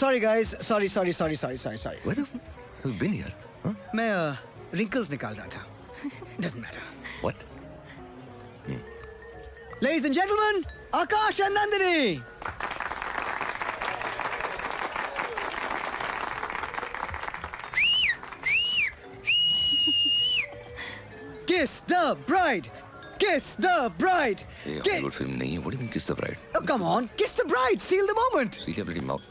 Sorry guys, sorry. Where the have you been here? Huh? मैं wrinkles निकाल रहा था. Doesn't matter. What? Ladies and gentlemen, Akash and Nandini. Kiss the bride. Kiss the bride. ये Hollywood film नहीं है. What do you mean kiss the bride? Oh, come on, kiss the bride. Seal the moment. See your bloody mouth.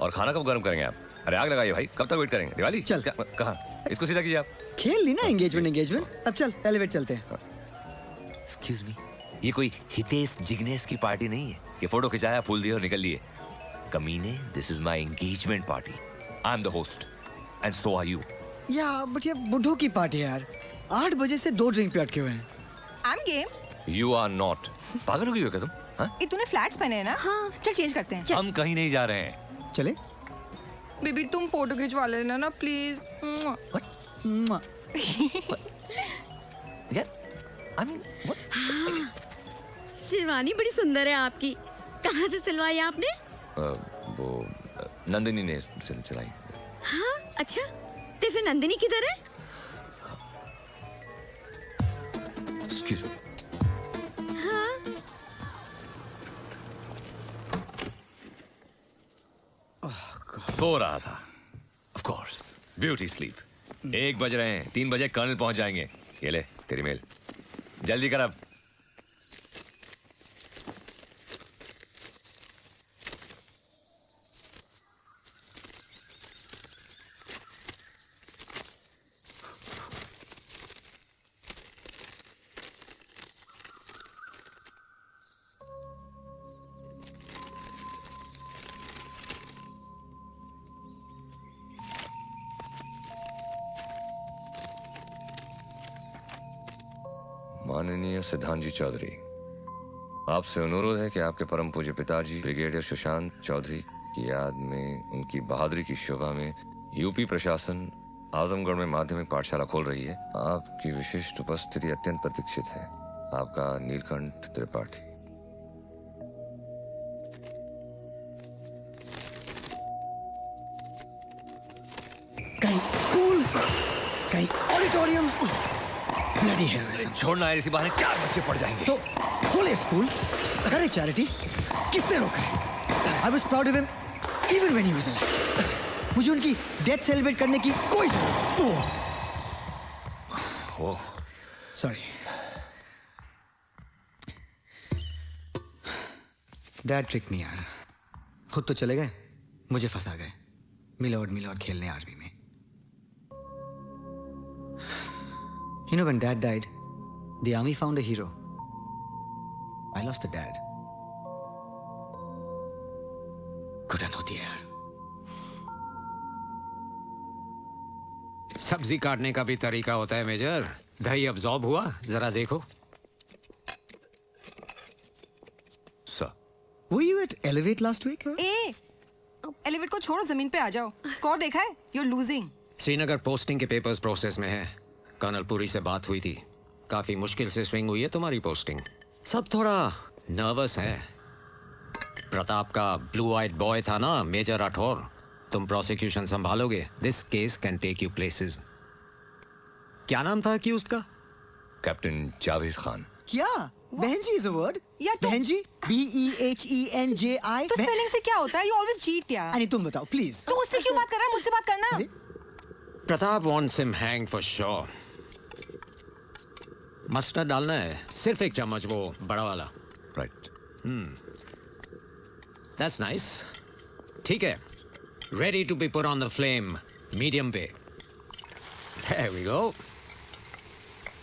और खाना कब गर्म करेंगे आप? अरे आग लगाइए भाई. कब तक वेट करेंगे? दिवाली? चल. कहाँ? इसको सीधा कीजिए आप. खेल ली ना एंगेजमेंट. अब चल एलिवेट चलते हैं. Excuse me. ये कोई हितेश जिग्नेश की पार्टी नहीं है कि फोटो खिंचाया, फूल दिए और निकल लिए. कमीने, this is my engagement party. I'm the host. And so are you. या बट ये बुढ़ो की पार्टी है यार. 8 बजे से 2 ड्रिंक पे अटके हुए हैं. I'm game. You are not. पागल हो गई हो क्या तुम? हाँ? ये तूने फ्लैट्स पहने हैं ना? हाँ. चल चेंज करते हैं. हम कहीं नहीं जा रहे हैं. चले? बेबी तुम फोटो खिंचवा लेना ना प्लीज. यार, I mean, what? शेरवानी बड़ी सुंदर है आपकी. कहाँ से सिलवाई आपने? वो नंदिनी ने सिलाई. हाँ, अच्छा. तो फिर नंदिनी किधर है? Excuse me. हाँ. सो रहा था. Of course. Beauty sleep. 1 बज रहे हैं. 3 बजे कर्नल पहुंच जाएंगे. ये ले तेरी मेल. जल्दी कर अब. माननीय सिद्धांत जी चौधरी, आपसे अनुरोध है कि आपके परम पूज्य पिताजी ब्रिगेडियर सुशांत चौधरी की याद में उनकी बहादुरी की शोभा में यूपी प्रशासन आजमगढ़ में माध्यमिक पाठशाला खोल रही है. आपकी विशिष्ट उपस्थिति अत्यंत प्रतीक्षित है. आपका नीलकंठ त्रिपाठी. कहीं स्कूल, कहीं ऑडिटोरियम. Bloody heroism. छोड़ना है, इसी बहाने 4 बच्चे पड़ जाएंगे. तो खोले स्कूल, करे चैरिटी. किससे रोका है? I was proud of him even when he was alive. मुझे उनकी डेथ सेलिब्रेट करने की कोई जरूरत नहीं. ओह, सॉरी. डैड ट्रिक नहीं यार. खुद तो चले गए, मुझे फंसा गए. मिलॉर्ड खेलने आर्मी में. You know, when Dad died, the army found a hero. I lost a dad. घुटन होती है यार. सब्जी काटने का भी तरीका होता है मेजर. दही अब्सॉर्ब हुआ, जरा देखो. Sir. Were you at Elevate last week? A, elevate को छोड़ो, जमीन पे आ जाओ. स्कोर देखा है? You're losing. श्रीनगर पोस्टिंग के पेपर्स प्रोसेस में है. कर्नल पुरी से बात हुई थी. काफी मुश्किल से स्विंग हुई है तुम्हारी पोस्टिंग. सब थोड़ा नर्वस है. प्रताप का ब्लू आइड बॉय था ना, मेजर राठौर. तुम प्रोसिक्यूशन संभालोगे. This case can take you places. क्या नाम था कि उसका? Captain Javed Khan. Yeah, behenji is a word. या तो बहनजी, BEHENJI. तो स्पेलिंग से क्या होता है? You always cheat यार. अरे तुम बताओ प्लीज. तू उससे क्यों बात कर रहा है? मुझसे बात करना. Pratap wants him hanged for sure. Mustard डालना है, सिर्फ 1 चम्मच, वो बड़ा वाला. राइट. That's nice. ठीक है. Ready to be put on the flame. Medium पे. There we go.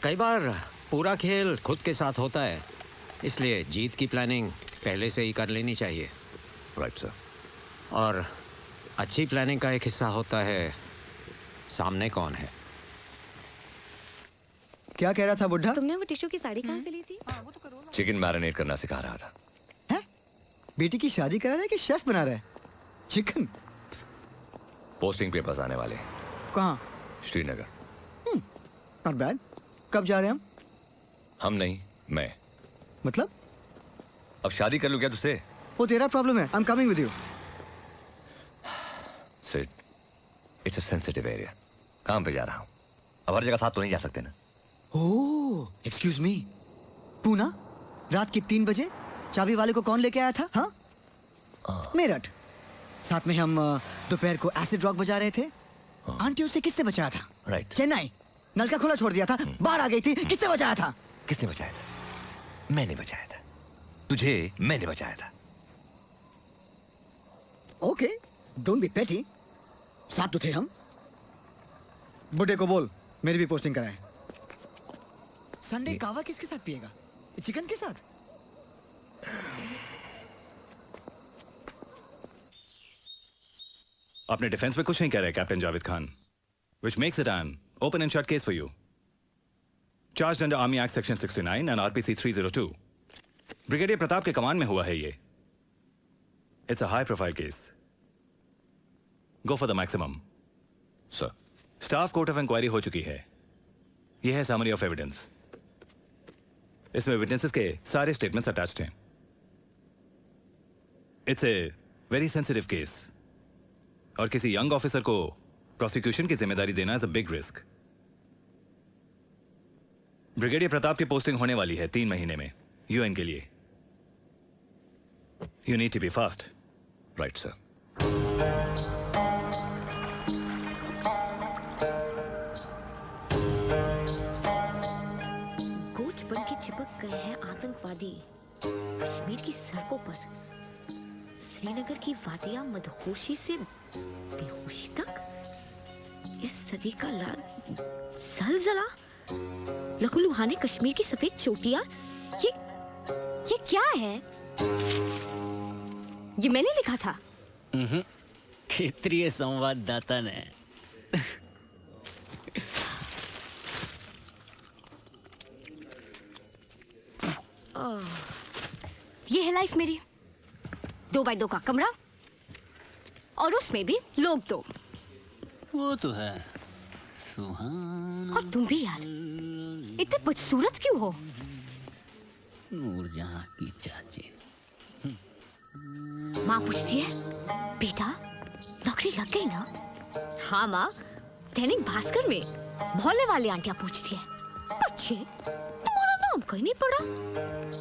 कई बार पूरा खेल खुद के साथ होता है, इसलिए जीत की प्लानिंग पहले से ही कर लेनी चाहिए. Right sir. और अच्छी प्लानिंग का एक हिस्सा होता है सामने कौन है. क्या कह रहा था बुढ़ा? तुमने वो टिश्यू की साड़ी कहाँ से ली थी? चिकन मैरिनेट करना सिखा रहा था. हैं? बेटी की शादी करा रहा है कि शेफ बना रहा है? चिकन. पोस्टिंग पेपर्स आने वाले. कहाँ? श्रीनगर. Not bad. कब जा रहे हैं हम? हम नहीं, मैं. मतलब? अब शादी कर लूं क्या तुझसे? वो तेरा प्रॉब्लम है। I am coming with you. Sid, it's a sensitive area. काम पे जा रहा हूं, अब हर जगह साथ तो नहीं जा सकते ना। ओह, एक्सक्यूज मी। पूना, रात के 3 बजे चाबी वाले को कौन लेके आया था? हाँ, मेरठ। साथ में हम दोपहर को एसिड रॉक बजा रहे थे। आंटी उसे किससे बचाया था? राइट। चेन्नई। नलका खुला छोड़ दिया था, बाढ़ आ गई थी, किससे बचाया था? किसने बचाया था? मैंने बचाया था तुझे, मैंने बचाया था। ओके, डोंट बी पेटी। साथ तो थे हम। बुड्ढे को बोल मेरी भी पोस्टिंग कराए। संडे कावा किसके साथ पिएगा? चिकन के साथ? अपने डिफेंस में कुछ नहीं कह रहे captain Javed Khan, which makes it an open and shut case for you. Charged under Army Act Section 69 and RPC 302. Brigadier Pratap के कमान में हुआ है ये. It's a high profile case. Go for the maximum. Sir, staff court of inquiry हो चुकी है. यह है समरी ऑफ एविडेंस. इसमें विटनेसेस के सारे स्टेटमेंट्स अटैच्ड हैं. It's a very sensitive case और किसी यंग ऑफिसर को प्रोसिक्यूशन की जिम्मेदारी देना is a big risk. Brigadier Pratap की पोस्टिंग होने वाली है 3 महीने में यूएन के लिए. You need to be fast. Right sir. गोच बन के चिपक गए हैं आतंकवादी कश्मीर की सड़कों पर. श्रीनगर की वादियां मदहोशी से बेहोशी तक. इस सदी का लाल जलजला. लहूलुहाने कश्मीर की सफेद चोटियां. ये क्या है? ये मैंने लिखा था. क्षेत्रीय संवाददाता ने. ये है लाइफ मेरी. 2x2 का कमरा और उसमें भी लोग 2. वो तो है सुहाना. और तुम भी यार इतने बदसूरत क्यों हो? नूरजहां की चाची. माँ पूछती है, बेटा नौकरी लग गई ना? हाँ माँ. दैनिक भास्कर में मोहल्ले वाली आंटियां पूछती है, बच्चे तुम्हारा नाम कहीं नहीं पड़ा?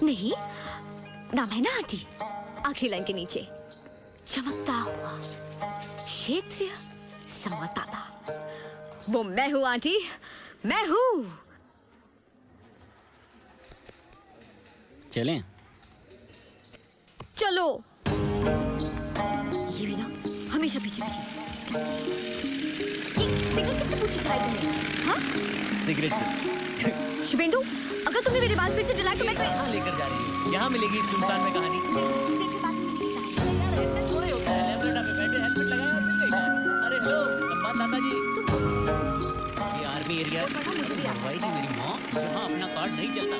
नहीं, नाम है ना आंटी. आखिरी लाइन के नीचे चमकता हुआ क्षेत्रीय संवाददाता. वो मैं हूँ आंटी, मैं हूँ. चलें? चलो. ये भी ना हमेशा पीछे पीछे. ये सिगरेट किससे पूछी चलाई तुमने? हाँ? सिगरेट से. शुभेंदु, अगर तुमने मेरे बाल फिर से जलाए तो मैं कहाँ लेकर जा रही है? यहाँ मिलेगी इस सुनसान में कहानी. सिगरेट के बाद मिलेगी कहानी. यार ऐसे थोड़े होता है. लेबरेटा पे बैठे हेलमेट लगाए और मिल गई. अरे हेलो संवाददाता जी. ये आर्मी एरिया है. भाई जी मेरी माँ यहाँ अपना कार्ड नहीं चलता.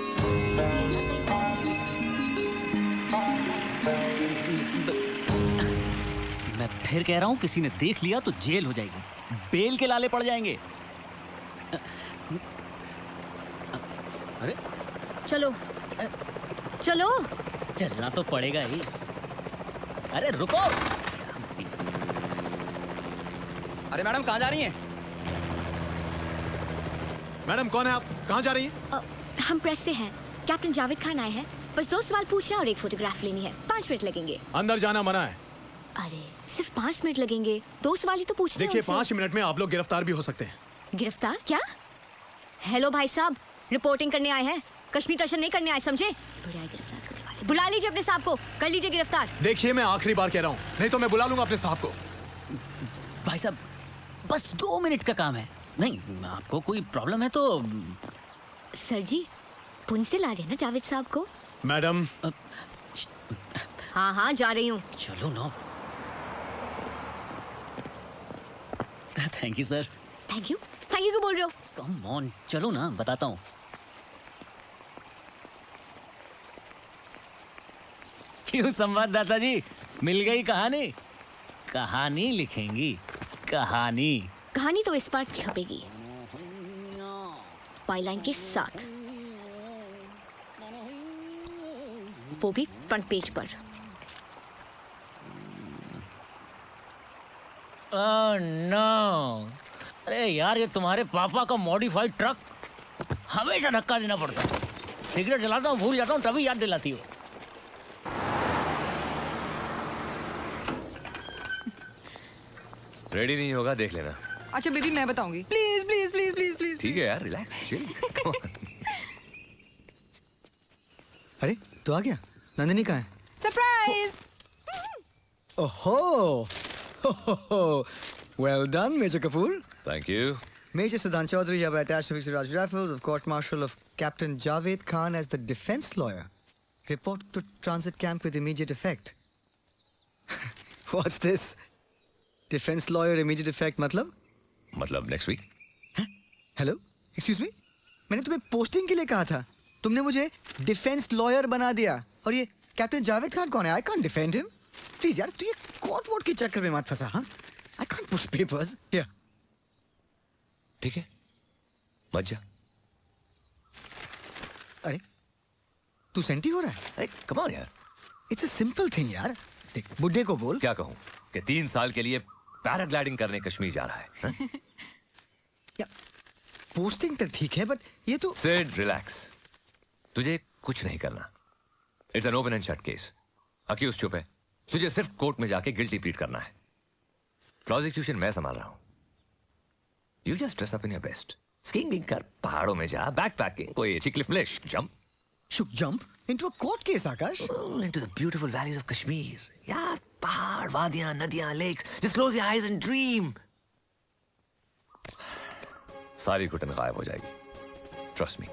मैं फिर कह रहा हूँ किसी ने देख लिया तो जेल हो जाएगी. बेल के लाले पड़ जाएंगे. अरे चलो चलो. चलना तो पड़ेगा ही. अरे रुको. अरे मैडम कहाँ जा रही हैं? मैडम कौन है आप? कहाँ जा रही हैं? हम प्रेस से हैं. कैप्टन जावेद खान आए हैं. बस 2 सवाल पूछना और 1 फोटोग्राफ लेनी है. 5 मिनट लगेंगे. अंदर जाना मना है. अरे सिर्फ 5 मिनट लगेंगे. 2 सवाल ही तो पूछने हैं. देखिए उनसे. 5 मिनट में आप लोग गिरफ्तार भी हो सकते हैं. गिरफ्तार? क्या? हेलो भाई साहब, रिपोर्टिंग करने आए हैं. कश्मीर दर्शन नहीं करने आए, समझे? गिरफ्तार करने वाले. बुला लीजिए अपने साहब को. कर लीजिए गिरफ्तार. देखिए मैं आखिरी बार कह रहा हूँ, नहीं तो मैं बुला लूंगा अपने साहब को. भाई साहब बस 2 मिनट का काम है. नहीं आपको कोई प्रॉब्लम है तो. सर जी, पुण्य से ला रहे हैं ना जावेद साहब को? मैडम हाँ हाँ जा रही हूँ. चलो ना. Thank you sir. Thank you क्यों बोल रहे हो? कम ऑन चलो ना, बताता हूँ. क्यों संवाददाता जी, मिल गई कहानी? कहानी लिखेंगी. कहानी कहानी तो इस बार छपेगी पाइलाइन के साथ. वो भी फ्रंट पेज पर। नो, अरे यार ये तुम्हारे पापा का मॉडिफाइड ट्रक हमेशा धक्का देना पड़ता है। सिगरेट जलाता हूँ, भूल जाता हूँ, तभी याद दिलाती हो। रेडी नहीं होगा देख लेना। अच्छा बेबी मैं बताऊंगी, please please please please please. ठीक है यार, रिलैक्स चिल। अरे तू आ गया? नंदिनी कहाँ है? सरप्राइज। ओहो, well done, Major Kapoor. Thank you. Major Siddhant Chaudhary have attached to Raj Rifles of Court Martial of Captain Javed Khan as the defense lawyer. Report to transit camp with immediate effect. What's this? Defense lawyer immediate effect मतलब? मतलब next week. Hello, excuse me, मैंने तुम्हें posting के लिए कहा था, तुमने मुझे डिफेंस लॉयर बना दिया। और ये कैप्टन जावेद खान कौन है? I can't defend him. Please यार, तू ये कोर्ट वोट के चक्कर में मत फंसा। हाँ, I can't push papers here. ठीक है, मत जा। अरे तू सेंटी हो रहा है? अरे कम ऑन यार। इट्स अ सिंपल थिंग यार। देख, बुड्ढे को बोल। क्या कहूँ कि 3 साल के लिए पैराग्लाइडिंग करने कश्मीर जा रहा है, हाँ? या पोस्टिंग तक ठीक है, बट ये तो सिड रिलैक्स, तुझे कुछ नहीं करना। It's an open and shut case. Accused चुप है, तुझे सिर्फ कोर्ट में जाके गिल्टी प्लीड करना है। प्रोसिक्यूशन मैं संभाल रहा हूं। You just dress up in your best, skiing कर, पहाड़ों में जा, बैकपैकिंग, कोई चिकलिफ फ्लिश, jump. Should jump into a court case Akash? Into the beautiful valleys of Kashmir. यार पहाड़, वादियां, नदियां, lakes, just close your eyes and dream. सारी घुटन गायब हो जाएगी, trust me.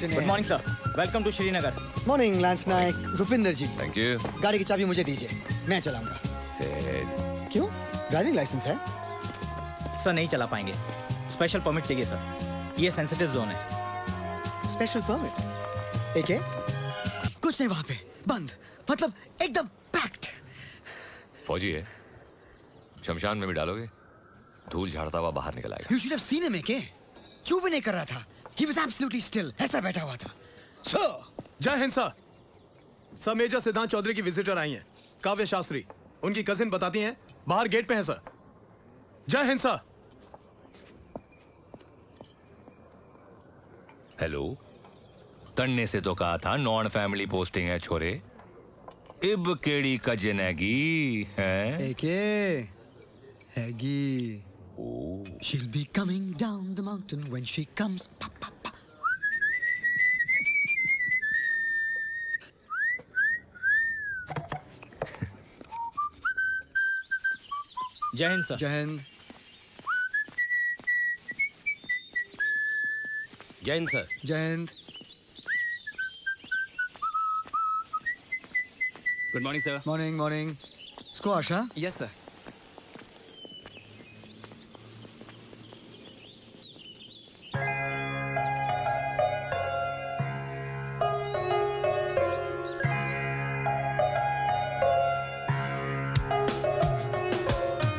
Good morning sir, welcome to Srinagar. Morning lance naik, Rupinder ji. Thank you. गाड़ी की चाबी मुझे दीजिए, मैं चलाऊंगा। सिड। क्यों? ड्राइविंग लाइसेंस है? सर नहीं चला पाएंगे, स्पेशल परमिट चाहिए सर, ये सेंसिटिव जोन है। Special permit? एक है? कुछ नहीं वहां पे, बंद, मतलब एकदम पैक्ड। फौजी है, शमशान में भी डालोगे, धूल झाड़ता हुआ बाहर निकल आएगा। You should have seen him, एके। चू भी नहीं कर रहा था। He was absolutely still, ऐसा बैठा हुआ था। Sir! जय हिंद सर। सर मेजर सिद्धांत चौधरी की विजिटर आई हैं, काव्य शास्त्री, उनकी कजिन बताती हैं बाहर गेट पे हैं sir. Jai Hind sir. Hello, तन्ने से तो कहा था नॉन फैमिली पोस्टिंग है छोरे। इब केड़ी कजनेगी है? एके, हैगी। She'll be coming down the mountain when she comes. Pa, pa, pa. जय हिंद सर। जय हिंद। जय Hind sir. Jai Hind. Good morning sir. Morning morning. Squash, हाँ? Yes sir.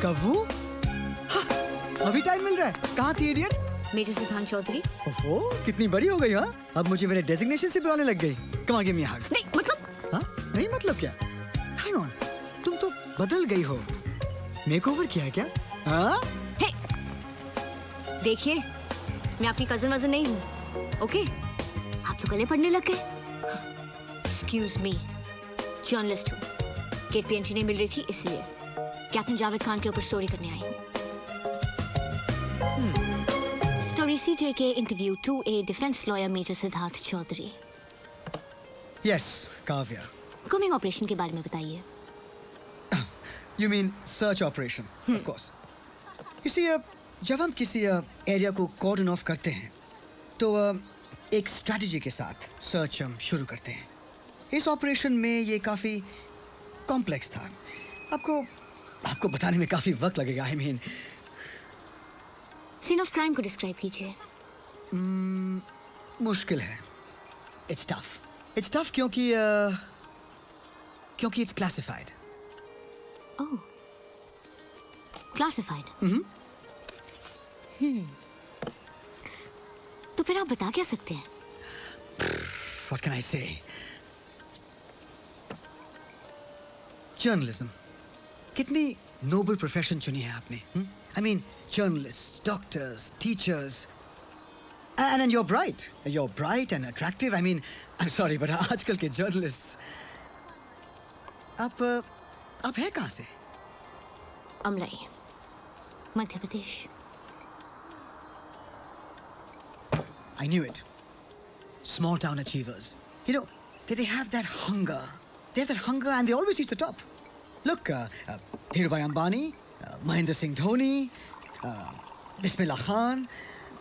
कबू? हाँ, अभी टाइम मिल रहा है। कहाँ थी इडियट? मेजर सिद्धांत चौधरी। ओफो, कितनी बड़ी हो गई हाँ? अब मुझे मेरे डेजिग्नेशन से बुलाने लग गई। Come on, give me a hug. नहीं मतलब हाँ? नहीं मतलब क्या? Hang on, तुम तो बदल गई हो। मेकओवर किया है क्या? हाँ? हे, देखिए, मैं आपकी कजन वजन नहीं हूँ, ओके? आप तो गले पड़ने लग गए। एक्सक्यूज मी, जर्नलिस्ट हूँ, गेट पे एंट्री नहीं मिल रही थी इसलिए कैप्टन जावेद खान के ऊपर स्टोरी करने आई हूँ। Story CJK interview to a defence lawyer major Siddharth Chaudhary. Yes, Kavya. Coming operation के बारे में बताइए। You mean search operation, of course. You see, जब हम किसी एरिया को कॉर्डन ऑफ करते हैं, तो एक स्ट्रैटेजी के साथ सर्च हम शुरू करते हैं। इस ऑपरेशन में ये काफी कॉम्प्लेक्स था। आपको बताने में काफी वक्त लगेगा। I mean, scene of crime को डिस्क्राइब कीजिए। मुश्किल है। इट्स टफ क्योंकि इट्स क्लासिफाइड। Oh, classified. तो फिर आप बता क्या सकते हैं? What can I say? Journalism. कितनी नोबल प्रोफेशन चुनी है आपने? I mean, journalists, doctors, teachers. And you're bright. You're bright and attractive. I mean, I'm sorry, but आजकल के journalists. आप हैं कहाँ से? Amlai, Madhya Pradesh. I knew it. Small town achievers. You know, they have that hunger. They have that hunger and they always reach the top. Look, Dhirubhai Ambani, Mahendra Singh Dhoni, Bismillah Khan,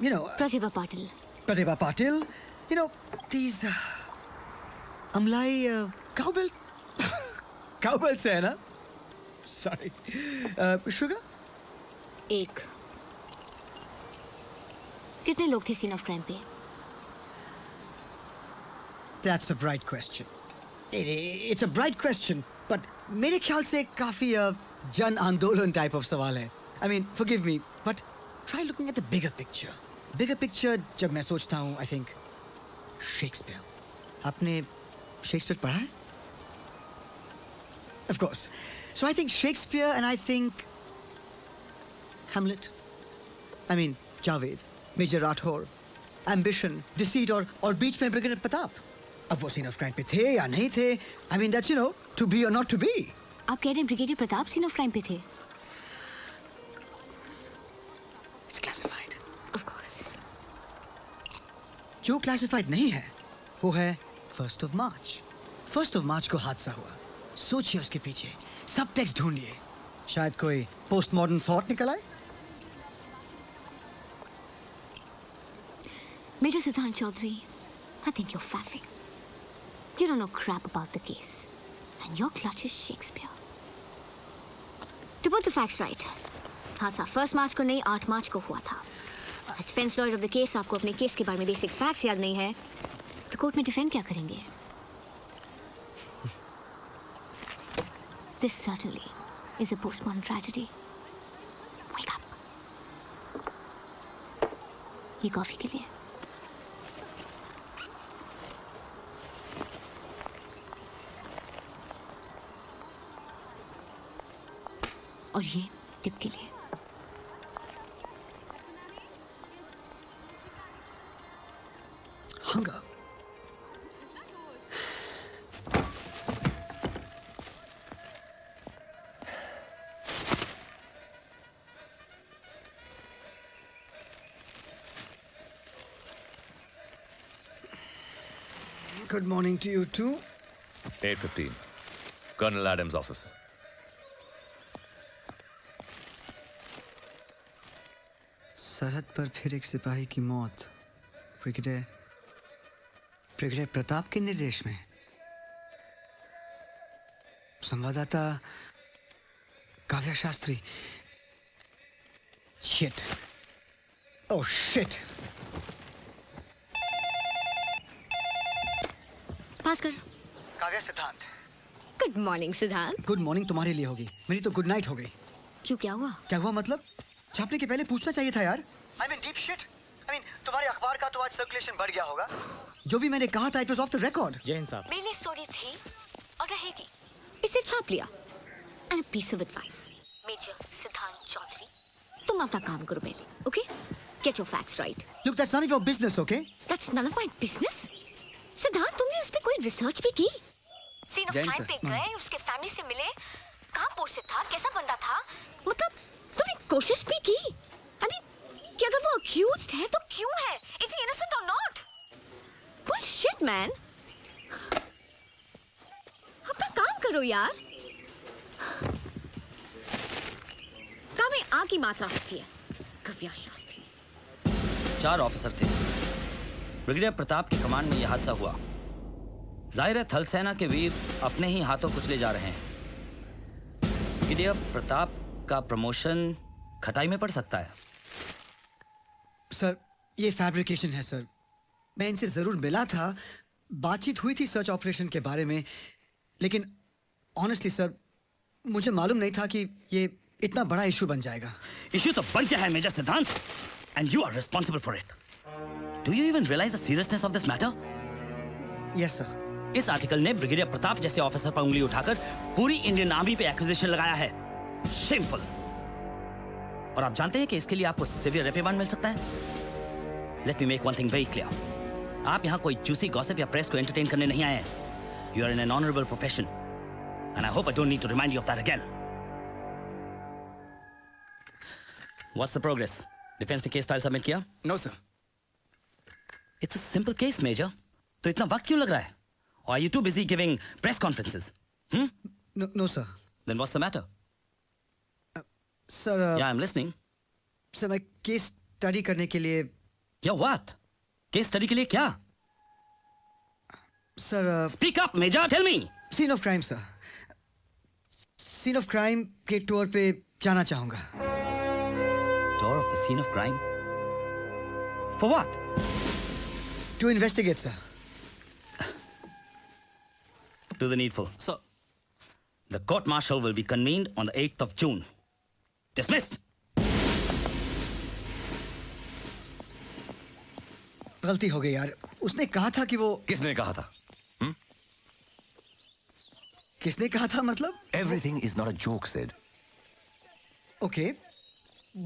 you know... Pratibha Patil. You know, these... Amlai... Cowbell? Cowbell से है ना? Sorry. Sugar? एक। कितने लोग थे scene of crime पे? That's a bright question. It's a bright question, but मेरे ख्याल से काफी जन आंदोलन type of सवाल है. I mean, forgive me, but try looking at the bigger picture. Bigger picture जब मैं सोचता हूँ, I think Shakespeare. आपने Shakespeare पढ़ा है? Of course. So I think Shakespeare and I think Hamlet. I mean, Javed, Major Rathore, Ambition, Deceit और बीच में brigadier Pratap. अब वो सीन ऑफ क्राइम पे थे या नहीं थे? I mean, that's, you know, to be or not to be. आप कह रहे हैं brigadier Pratap scene of crime पे थे? It's classified. Of course. जो क्लासिफाइड नहीं है वो है 1st of March. 1st of March को हादसा हुआ. सोचिए उसके पीछे सब टेक्स्ट ढूंढिए. शायद कोई पोस्ट मॉडर्न थॉट निकल आए. Major Siddhant Chaudhary, I think you're faffing. You don't know crap about the case. And your clutch is Shakespeare. To put the facts right, हादसा 1 मार्च को नहीं 8 मार्च को हुआ था. As defense lawyer of the case, आपको अपने केस के बारे में बेसिक फैक्ट्स याद नहीं है तो कोर्ट में डिफेंड क्या करेंगे? This certainly is a postmodern tragedy. Wake up. ये कॉफी के लिए. और ये टिप के लिए. Hunger. Good morning to you too. 8:15. Colonel Adams' office. सरहद पर फिर एक सिपाही की मौत. ब्रिगेडियर प्रताप के निर्देश में. संवाददाता Kavya Shastri. Shit. Oh shit. Bhaskar. Kavya सिद्धांत. गुड मॉर्निंग सिद्धांत. गुड मॉर्निंग तुम्हारे लिए होगी, मेरी तो गुड नाइट हो गई. क्यों, क्या हुआ? क्या हुआ मतलब? छापने के पहले पूछना चाहिए था यार. I mean deep shit. I mean तुम्हारे अखबार का तो आज सर्कुलेशन बढ़ गया होगा. जो भी मैंने कहा था it was off the record. जय हिंद साहब. मेरे लिए स्टोरी थी और रहेगी. इसे छाप लिया. And a piece of advice. Major Siddhant Chaudhary, तुम अपना काम करो पहले, okay? Get your facts right. Look, that's none of your business, okay? That's none of my business. सिद्धांत, तुमने उस पे कोई रिसर्च भी की? सीन ऑफ क्राइम पे गए, उसके फैमिली से मिले, कहाँ पोस्टेड था, कैसा बंदा था, मतलब तुमने कोशिश भी की? I mean, कि अगर वो accused है तो क्यों है? Is he innocent or not? Bullshit, man. अपना काम करो यार. काम में आग की मात्रा होती है. काव्या शास्त्री. 4 ऑफिसर थे. ब्रिगेडियर प्रताप की कमांड में यह हादसा हुआ. जाहिर है थल सेना के वीर अपने ही हाथों कुचले जा रहे हैं. ब्रिगेडियर प्रताप का प्रमोशन खटाई में पड़ सकता है. सर ये फैब्रिकेशन है सर। मैं इनसे जरूर मिला था, बातचीत हुई थी सर्च ऑपरेशन के बारे में, लेकिन ऑनेस्टली सर मुझे मालूम नहीं था कि ये इतना बड़ा इशू बन जाएगा। इशू तो बन गया है major Siddhant, and you are responsible for it. Do you even realise the seriousness of this matter? Yes sir. इस आर्टिकल ने ब्रिगेडियर प्रताप जैसे ऑफिसर पर उंगली उठाकर पूरी इंडियन आर्मी पे एक्विजिशन लगाया है। शेमफुल। और आप जानते हैं कि इसके लिए आपको सिवियर रिप्रिमांड मिल सकता है। Let me make one thing very clear, आप यहाँ कोई जूसी गॉसिप या प्रेस को एंटरटेन करने नहीं आए हैं। You are in an honourable profession and I hope I don't need to remind you of that again. What's the progress? Defence ने केस फाइल सबमिट किया? No sir. It's a simple case major, तो इतना वक्त क्यों लग रहा है? Or are you too busy giving press conferences? No, sir. Then what's the matter? Sir. Yeah, I'm listening. Sir, मैं केस स्टडी करने के लिए। Yeah, what? केस स्टडी के लिए क्या? Sir. Speak up, Major. Tell me. Scene of crime, sir. Scene of crime के tour पे जाना चाहूँगा। Tour of the scene of crime? For what? To investigate, sir. Do the needful. Sir. The court martial will be convened on the 8th of June. Dismissed. गलती हो गई यार। उसने कहा था कि वो। किसने कहा था? किसने कहा था मतलब? Everything is not a joke, Sid. Okay.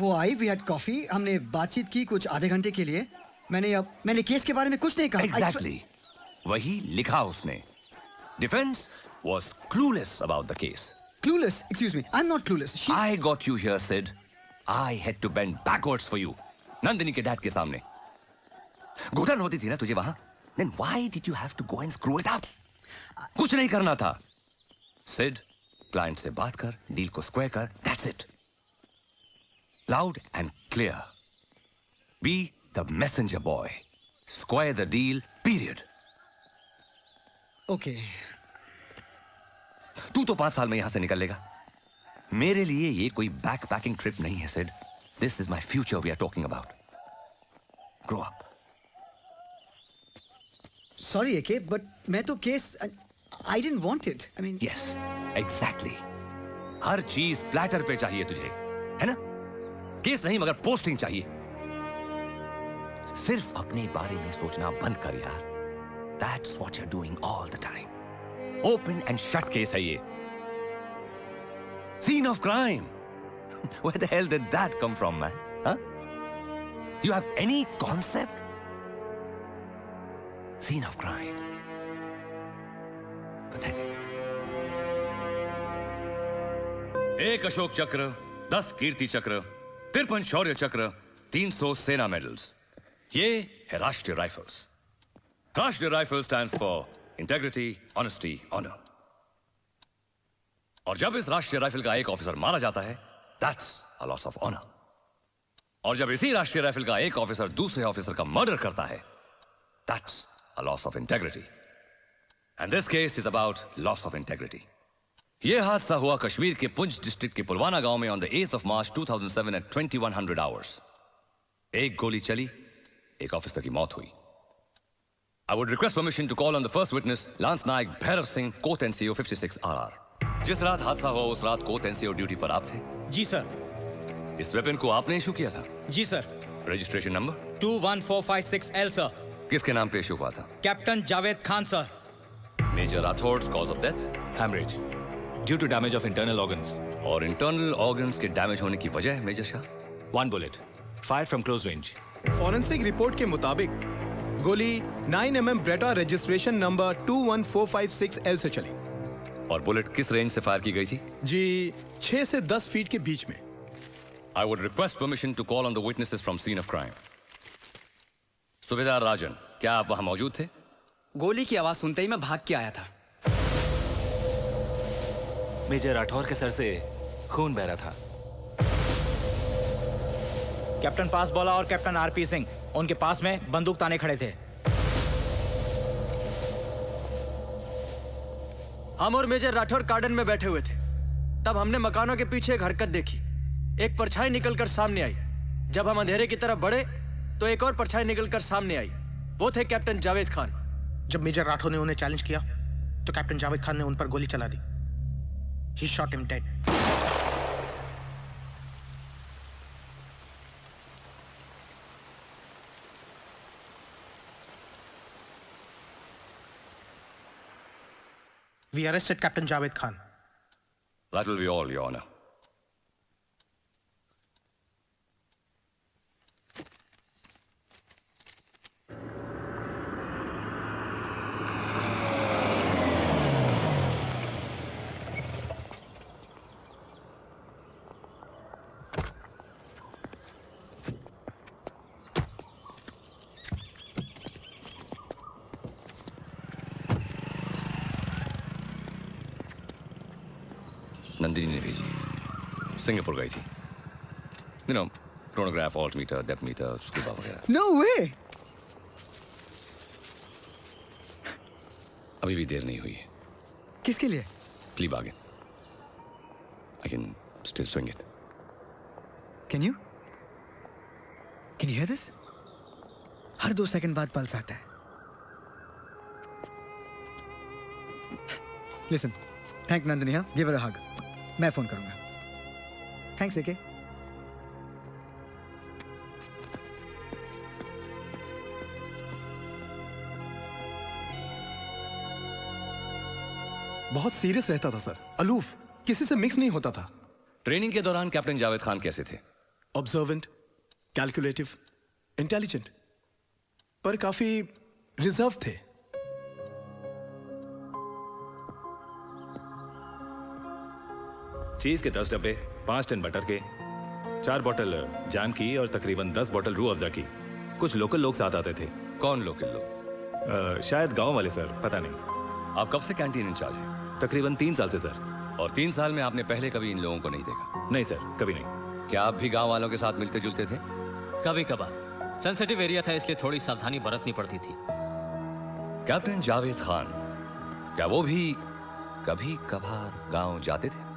वो आई, we had coffee, हमने बातचीत की कुछ आधे घंटे के लिए। मैंने केस के बारे में कुछ नहीं कहा। Exactly. वही लिखा उसने। Defense was clueless about the case. Clueless? Excuse me, I'm not clueless. I got you here, Sid. I had to bend backwards for you. Nandini के डैड के सामने। घुटन होती थी ना तुझे वहां? Then why did you have to go and screw it up? कुछ नहीं करना था। Sid, क्लाइंट से बात कर, डील को स्क्वायर कर, that's it. Loud and clear. Be the messenger boy. Square the deal, period. Okay. तू तो 5 साल में यहां से निकल लेगा। मेरे लिए ये कोई बैकपैकिंग ट्रिप नहीं है, Sid. This is my future we are talking about. Grow up. Sorry AK, but मैं तो case I didn't want it. I mean yes, exactly. हर चीज प्लेटर पे चाहिए तुझे, है ना? केस नहीं मगर पोस्टिंग चाहिए। सिर्फ अपने बारे में सोचना बंद कर यार। That's what you're doing all the time. Open and shut case है ये। Scene of crime. Where the hell did that come from, man? Huh? Do you have any concept? Scene of crime. Pathetic. 1 Ashok चक्र, 10 कीर्ति चक्र, 53 शौर्य चक्र, 300 सेना medals. ये है Rashtriya rifles. Rashtriya rifle stands for integrity, honesty, honour. और जब इस राष्ट्रीय राइफल का एक ऑफिसर मारा जाता है, that's a loss of honour. और जब इसी राष्ट्रीय राइफल का एक ऑफिसर दूसरे ऑफिसर का मर्डर करता है, that's a loss of integrity. And this case is about loss of integrity. यह हादसा हुआ कश्मीर के पुंछ डिस्ट्रिक्ट के पुलवाना गांव में on the 8th of March 2007 at 2100 hours। एक गोली चली, एक ऑफिसर की मौत हुई। I would request permission to call on the first witness, Lance Naik Bhairav Singh, Court NCO 56 RR। जिस रात हादसा हुआ उस रात कोर्ट NCO ड्यूटी पर आप थे? जी सर। इस वेपन को आपने इशू किया था? जी sir. Registration number? 21456L sir. किसके नाम पे इशू हुआ था? Captain Javed Khan sir. Major Rathore, cause of death? Hemorrhage due to damage of internal organs। और इंटरनल ऑर्गन्स के डैमेज होने की वजह major Shah? 1 bullet fired from close range। Forensic report के मुताबिक गोली 9mm Beretta registration number 21456L से चली। और बुलेट किस रेंज से फायर की गई थी? जी 6 से 10 फीट के बीच में। I would request permission to call on the witnesses from scene of crime। सुबेदार राजन, क्या आप वहां मौजूद थे? गोली की आवाज सुनते ही मैं भाग के आया था। मेजर राठौर के सर से खून बह रहा था। कैप्टन पास बॉला और कैप्टन आरपी सिंह उनके पास में बंदूक ताने खड़े थे। हम और मेजर राठौर गार्डन में बैठे हुए थे। तब हमने मकानों के पीछे एक हरकत देखी। एक परछाई निकलकर सामने आई। जब हम अंधेरे की तरफ बढ़े तो एक और परछाई निकलकर सामने आई। वो थे कैप्टन जावेद खान। जब मेजर राठौर ने उन्हें चैलेंज किया तो कैप्टन जावेद खान ने उन पर गोली चला दी। He shot him dead. We arrested Captain Javed Khan. That will be all, Your Honor. Nandini ने भेजी, सिंगापुर गई थी। You know, chronograph, altimeter, depth meter, scuba वगैरह। No way! अभी भी देर नहीं हुई है। किसके लिए? Plea bargain. I can still swing it. Can you? Can you hear this? Her 2 second बाद पल्स आता है। Listen, thank नंदिनी, हाँ? Give her a hug. मैं फोन करूंगा। Thanks, AK. बहुत सीरियस रहता था सर, अलूफ, किसी से मिक्स नहीं होता था। ट्रेनिंग के दौरान कैप्टन जावेद खान कैसे थे? ऑब्जर्वेंट, कैलकुलेटिव, इंटेलिजेंट, पर काफी रिजर्व थे। चीज के 10 डब्बे, 5 टन बटर के, 4 बोतल जैम की और तकरीबन 10 बोतल रूह अफ़ज़ा की। कुछ लोकल लोग साथ आते थे। कौन लोकल लोग? शायद गांव वाले सर, पता नहीं। आप कब से कैंटीन इंचार्ज हैं? तकरीबन 3 साल से सर। और 3 साल में आपने पहले कभी इन लोगों को नहीं देखा? नहीं सर, कभी नहीं। क्या आप भी गांव वालों के साथ मिलते जुलते थे? कभी कभार। सेंसिटिव एरिया था, इसलिए थोड़ी सावधानी बरतनी पड़ती थी। कैप्टन जावेद खान, क्या वो भी कभी कभार गांव जाते थे?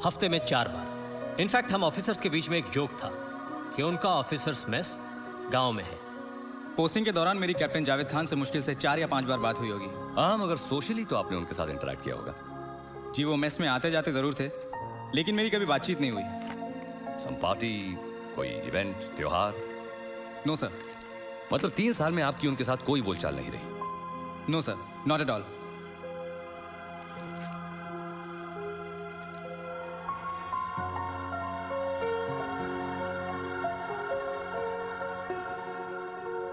हफ्ते में 4 बार। इनफैक्ट हम ऑफिसर्स के बीच में एक जोक था कि उनका ऑफिसर्स मेस गांव में है। पोस्टिंग के दौरान मेरी कैप्टन जावेद खान से मुश्किल से 4 या 5 बार बात हुई होगी। हाँ, मगर सोशली तो आपने उनके साथ इंटरेक्ट किया होगा। जी, वो मेस में आते जाते जरूर थे, लेकिन मेरी कभी बातचीत नहीं हुई। सम पार्टी, कोई इवेंट, त्योहार? No sir. मतलब 3 साल में आपकी उनके साथ कोई बोलचाल नहीं रही? No sir, not at all.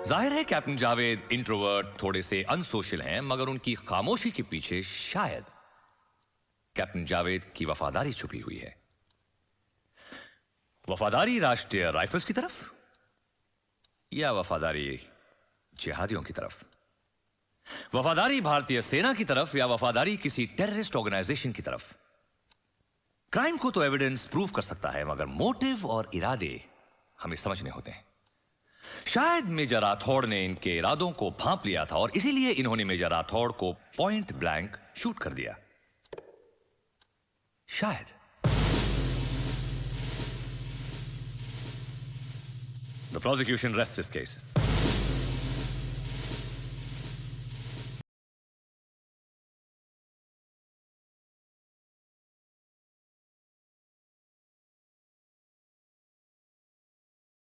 जाहिर है कैप्टन जावेद इंट्रोवर्ट, थोड़े से अनसोशल हैं, मगर उनकी खामोशी के पीछे शायद कैप्टन जावेद की वफादारी छुपी हुई है। वफादारी राष्ट्रीय राइफल्स की तरफ या वफादारी जिहादियों की तरफ? वफादारी भारतीय सेना की तरफ या वफादारी किसी टेररिस्ट ऑर्गेनाइजेशन की तरफ? क्राइम को तो एविडेंस प्रूव कर सकता है, मगर मोटिव और इरादे हमें समझने होते हैं। शायद मेजर राठौड़ ने इनके इरादों को भांप लिया था और इसीलिए इन्होंने मेजर राठौड़ को पॉइंट ब्लैंक शूट कर दिया। शायद। The prosecution rests this case.